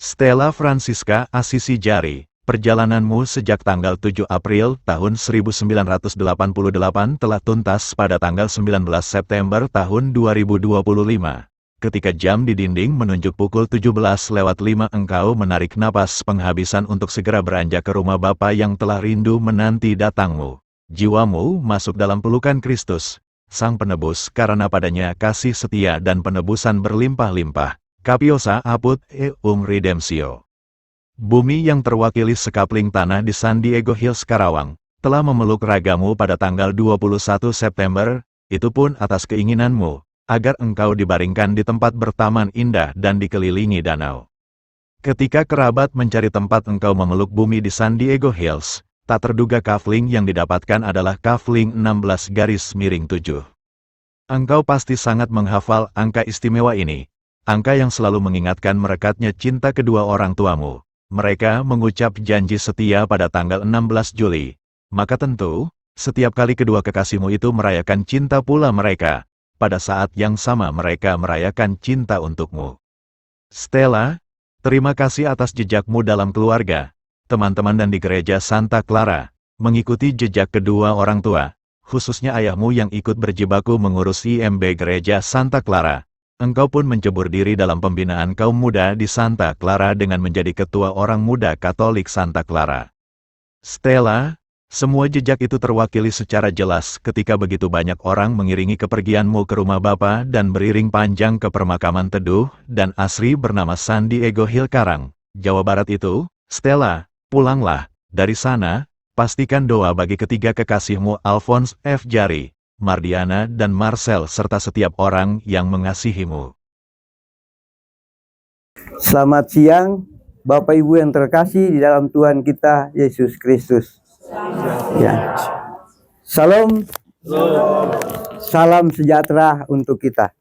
Stella Francisca Assisi Jari, perjalananmu sejak tanggal 7 April tahun 1988 telah tuntas pada tanggal 19 September tahun 2025. Ketika jam di dinding menunjuk pukul 17:05 engkau menarik napas penghabisan untuk segera beranjak ke rumah Bapa yang telah rindu menanti datangmu. Jiwamu masuk dalam pelukan Kristus, Sang Penebus, karena padanya kasih setia dan penebusan berlimpah-limpah. Capiosa apud redemptio. Bumi yang terwakili sekapling tanah di San Diego Hills, Karawang, telah memeluk ragamu pada tanggal 21 September, itu pun atas keinginanmu, agar engkau dibaringkan di tempat bertaman indah dan dikelilingi danau. Ketika kerabat mencari tempat engkau memeluk bumi di San Diego Hills, tak terduga kafling yang didapatkan adalah kafling 16-7. Engkau pasti sangat menghafal angka istimewa ini. Angka yang selalu mengingatkan merekatnya cinta kedua orang tuamu. Mereka mengucap janji setia pada tanggal 16 Juli. Maka tentu, setiap kali kedua kekasihmu itu merayakan cinta pula mereka. Pada saat yang sama mereka merayakan cinta untukmu. Stella, terima kasih atas jejakmu dalam keluarga, teman-teman dan di gereja Santa Clara, mengikuti jejak kedua orang tua, khususnya ayahmu yang ikut berjibaku mengurus IMB Gereja Santa Clara. Engkau pun mencebur diri dalam pembinaan kaum muda di Santa Clara dengan menjadi ketua orang muda Katolik Santa Clara. Stella, semua jejak itu terwakili secara jelas ketika begitu banyak orang mengiringi kepergianmu ke rumah Bapa dan beriring panjang ke permakaman teduh dan asri bernama San Diego Hill Karang, Jawa Barat itu. Stella, pulanglah. Dari sana, pastikan doa bagi ketiga kekasihmu Alphonse F. Jari, Mardiana dan Marcel serta setiap orang yang mengasihimu. Selamat siang, Bapak Ibu yang terkasih di dalam Tuhan kita Yesus Kristus. Ya. Salam, salam sejahtera untuk kita.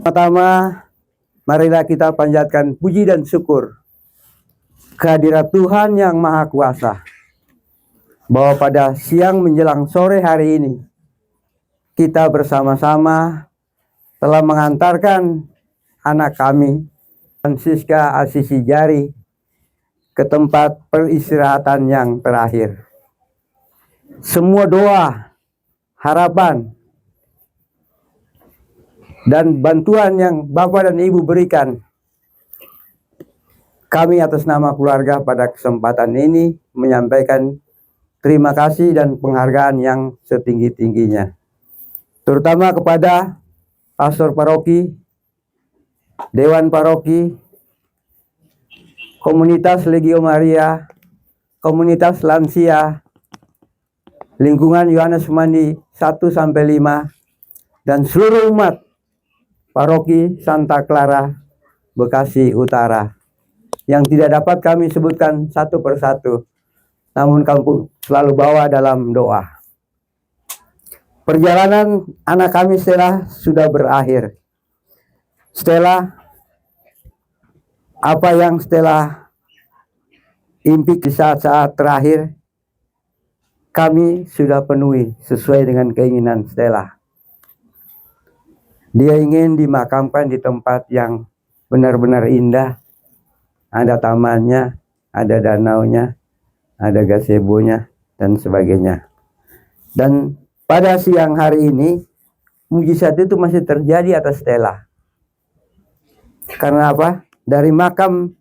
Pertama, marilah kita panjatkan puji dan syukur kehadirat Tuhan yang Maha Kuasa, bahwa pada siang menjelang sore hari ini, kita bersama-sama telah mengantarkan anak kami, Francisca Assisi Jari, ke tempat peristirahatan yang terakhir. Semua doa, harapan, dan bantuan yang Bapak dan Ibu berikan, kami atas nama keluarga pada kesempatan ini menyampaikan terima kasih dan penghargaan yang setinggi-tingginya. Terutama kepada pastor paroki, dewan paroki, komunitas Legio Maria, komunitas lansia, lingkungan Yohanes Mandi 1-5, dan seluruh umat paroki Santa Clara, Bekasi Utara, yang tidak dapat kami sebutkan satu persatu, namun kamu selalu bawa dalam doa. Perjalanan anak kami Stella sudah berakhir. Stella, apa yang Stella impi di saat-saat terakhir, kami sudah penuhi sesuai dengan keinginan Stella. Dia ingin dimakamkan di tempat yang benar-benar indah. Ada tamannya, ada danaunya, ada gazebonya, dan sebagainya. Dan pada siang hari ini, mujizat itu masih terjadi atas Stella. Karena apa? Dari makam,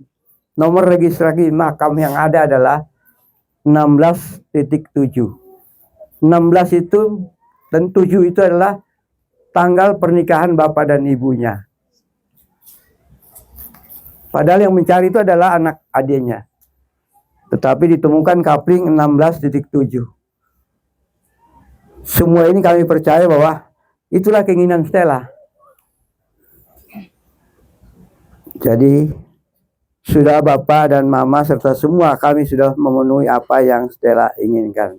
nomor registrasi makam yang ada adalah 16.7. 16 itu dan 7 itu adalah tanggal pernikahan bapak dan ibunya. Padahal yang mencari itu adalah anak adiknya. Tetapi ditemukan kapling 16.7. Semua ini kami percaya bahwa itulah keinginan Stella. Jadi sudah Bapak dan Mama serta semua kami sudah memenuhi apa yang Stella inginkan.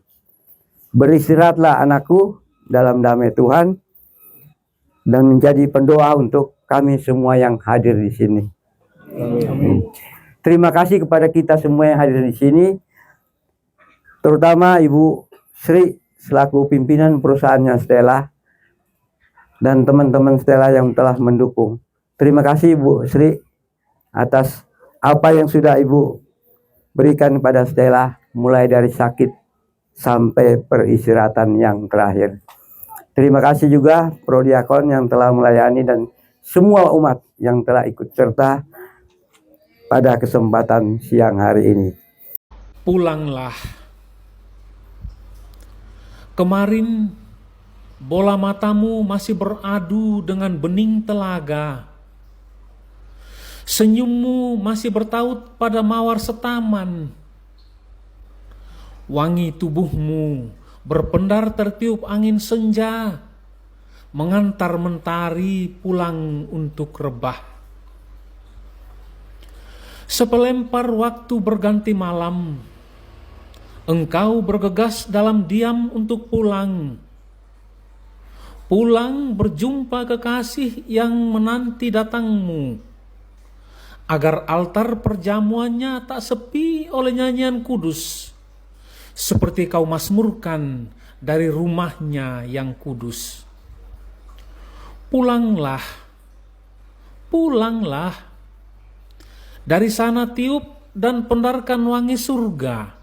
Beristirahatlah anakku dalam damai Tuhan dan menjadi pendoa untuk kami semua yang hadir di sini. Amin. Terima kasih kepada kita semua yang hadir di sini, terutama Ibu Sri selaku pimpinan perusahaannya Stella dan teman-teman Stella yang telah mendukung. Terima kasih Bu Sri atas apa yang sudah Ibu berikan kepada Stella, mulai dari sakit sampai peristirahatan yang terakhir. Terima kasih juga Prodiakon yang telah melayani dan semua umat yang telah ikut serta pada kesempatan siang hari ini. Pulanglah. Kemarin bola matamu masih beradu dengan bening telaga. Senyummu masih bertaut pada mawar setaman. Wangi tubuhmu berpendar tertiup angin senja, mengantar mentari pulang untuk rebah. Sepelempar waktu berganti malam, engkau bergegas dalam diam untuk pulang. Pulang berjumpa kekasih yang menanti datangmu, agar altar perjamuannya tak sepi oleh nyanyian kudus, seperti kau masmurkan dari rumahnya yang kudus. Pulanglah, pulanglah, dari sana tiup dan pendarkan wangi surga,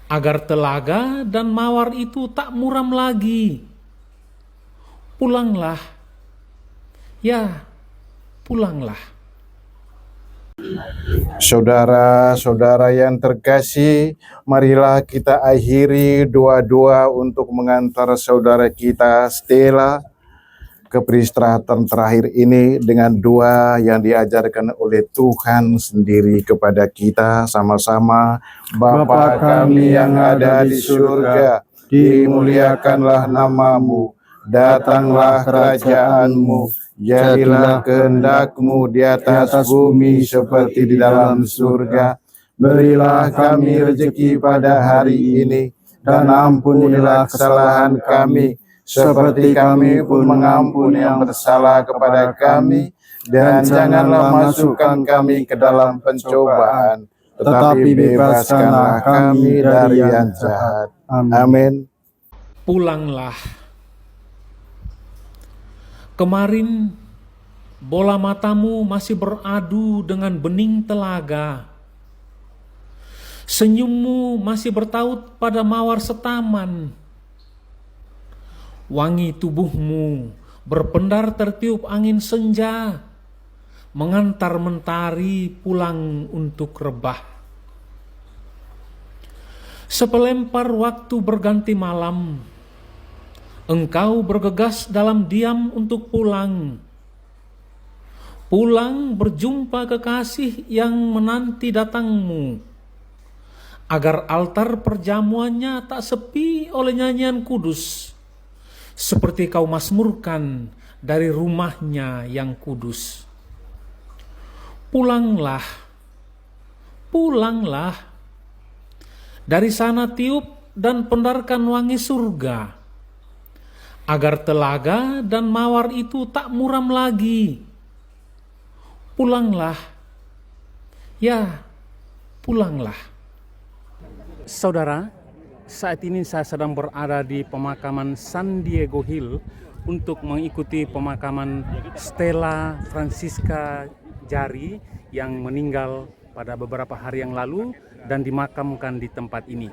agar telaga dan mawar itu tak muram lagi. Pulanglah, ya pulanglah. Saudara-saudara yang terkasih, marilah kita akhiri doa-doa untuk mengantar saudara kita Stella ke peristirahatan terakhir ini dengan doa yang diajarkan oleh Tuhan sendiri kepada kita sama-sama. Bapa kami yang ada di surga, dimuliakanlah namamu, datanglah kerajaanmu, jadilah kehendak-Mu di atas bumi seperti di dalam surga. Berilah kami rezeki pada hari ini, dan ampunilah kesalahan kami, seperti kami pun mengampuni yang bersalah kepada kami. Dan janganlah masukkan kami ke dalam pencobaan, tetapi bebaskanlah kami dari yang jahat. Amin. Pulanglah. Kemarin bola matamu masih beradu dengan bening telaga. Senyummu masih bertaut pada mawar setaman. Wangi tubuhmu berpendar tertiup angin senja, mengantar mentari pulang untuk rebah. Sepelempar waktu berganti malam, engkau bergegas dalam diam untuk pulang. Pulang berjumpa kekasih yang menanti datangmu, agar altar perjamuannya tak sepi oleh nyanyian kudus, seperti kau masmurkan dari rumahnya yang kudus. Pulanglah, pulanglah, dari sana tiup dan pendarkan wangi surga, agar telaga dan mawar itu tak muram lagi. Pulanglah, ya pulanglah. Saudara, saat ini saya sedang berada di pemakaman San Diego Hill untuk mengikuti pemakaman Stella Francisca Jari yang meninggal pada beberapa hari yang lalu dan dimakamkan di tempat ini.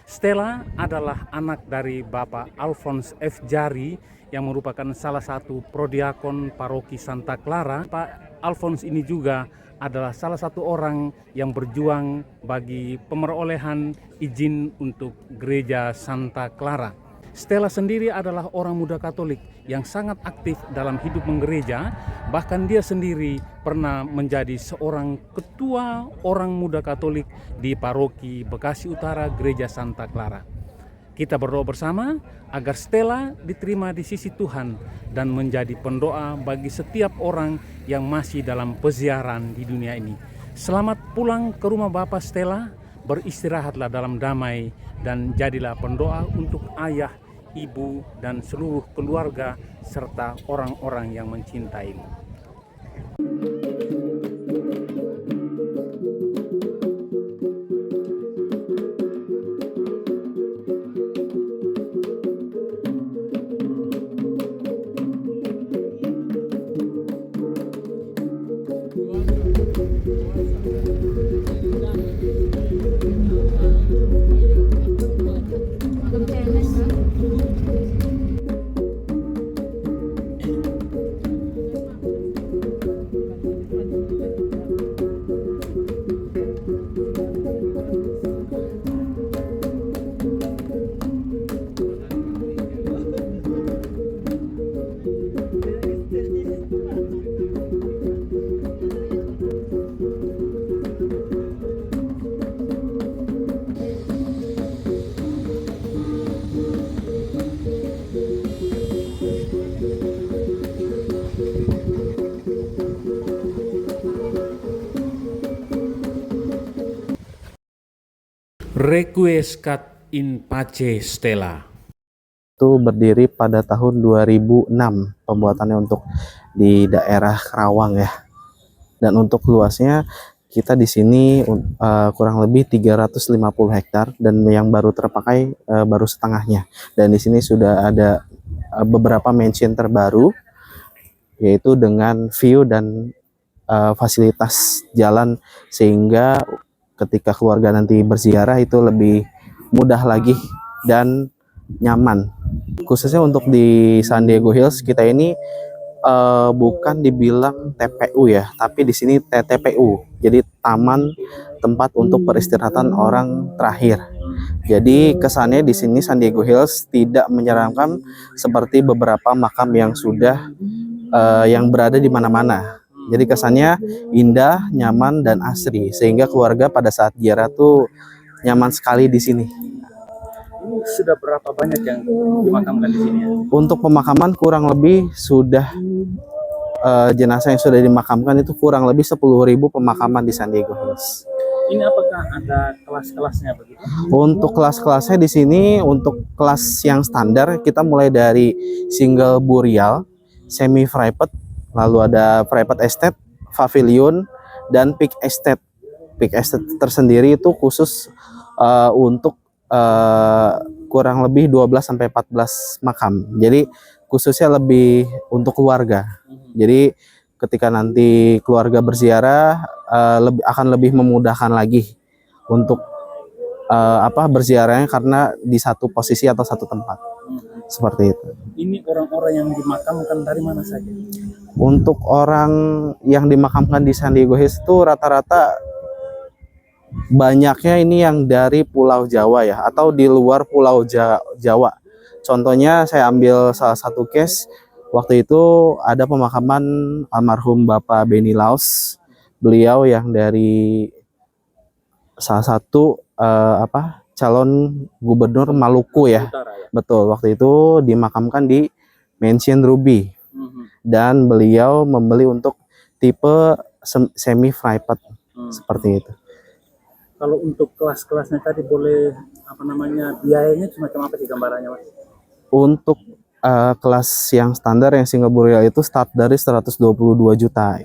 Stella adalah anak dari Bapak Alphonse F. Jari yang merupakan salah satu prodiakon paroki Santa Clara. Pak Alphonse ini juga adalah salah satu orang yang berjuang bagi pemerolehan izin untuk gereja Santa Clara. Stella sendiri adalah orang muda Katolik yang sangat aktif dalam hidup menggereja, bahkan dia sendiri pernah menjadi seorang ketua orang muda Katolik di paroki Bekasi Utara Gereja Santa Clara. Kita berdoa bersama agar Stella diterima di sisi Tuhan dan menjadi pendoa bagi setiap orang yang masih dalam peziaran di dunia ini. Selamat pulang ke rumah Bapak Stella, beristirahatlah dalam damai dan jadilah pendoa untuk ayah, ibu, dan seluruh keluarga serta orang-orang yang mencintaimu. Requiescat in pace stella. Itu berdiri pada tahun 2006 pembuatannya untuk di daerah Karawang ya. Dan untuk luasnya kita di sini kurang lebih 350 hektar dan yang baru terpakai baru setengahnya. Dan di sini sudah ada beberapa mansion terbaru yaitu dengan view dan fasilitas jalan sehingga ketika keluarga nanti berziarah itu lebih mudah lagi dan nyaman. Khususnya untuk di San Diego Hills kita ini bukan dibilang TPU ya, tapi di sini TTPU. Jadi taman tempat untuk peristirahatan orang terakhir. Jadi kesannya di sini San Diego Hills tidak menyeramkan seperti beberapa makam yang sudah yang berada di mana-mana. Jadi kesannya indah, nyaman, dan asri sehingga keluarga pada saat ziarah tuh nyaman sekali di sini. Ini sudah berapa banyak yang dimakamkan di sini ya? Untuk pemakaman kurang lebih sudah jenazah yang sudah dimakamkan itu kurang lebih 10.000 pemakaman di San Diego Hills. Ini apakah ada kelas-kelasnya begitu? Untuk kelas-kelasnya di sini untuk kelas yang standar kita mulai dari single burial, semi private, lalu ada private estate, pavilion, dan peak estate. Peak estate tersendiri itu khusus untuk kurang lebih 12-14 makam. Jadi khususnya lebih untuk keluarga. Jadi ketika nanti keluarga berziarah akan lebih memudahkan lagi untuk berziarahnya karena di satu posisi atau satu tempat. Seperti itu. Ini orang-orang yang dimakamkan dari mana saja? Untuk orang yang dimakamkan di San Diego Hills itu rata-rata banyaknya ini yang dari Pulau Jawa ya, atau di luar Pulau Jawa. Contohnya saya ambil salah satu case, waktu itu ada pemakaman almarhum Bapak Beni Laos. Beliau yang dari salah satu calon gubernur Maluku ya. Utara, ya? Betul, waktu itu dimakamkan di Mansion Ruby. Dan beliau membeli untuk tipe semi private seperti itu. Kalau untuk kelas-kelasnya tadi boleh biayanya semacam apa sih gambarannya Mas? Untuk kelas yang standar yang single burial itu start dari 122 juta.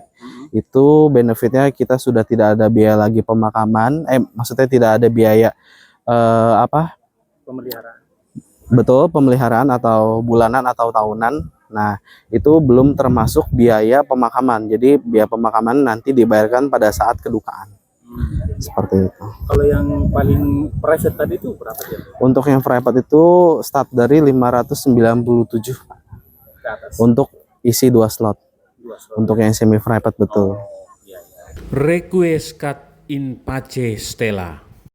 Itu benefitnya kita sudah tidak ada biaya lagi pemakaman, maksudnya tidak ada biaya Pemeliharaan. Betul, pemeliharaan atau bulanan atau tahunan. Nah, itu belum termasuk biaya pemakaman. Jadi biaya pemakaman nanti dibayarkan pada saat kedukaan. Seperti itu. Kalau yang paling private tadi itu berapa ya? Untuk yang private itu start dari 597 Ke atas. untuk isi 2 slot. Untuk yang semi private betul. Requiescat in pace stella.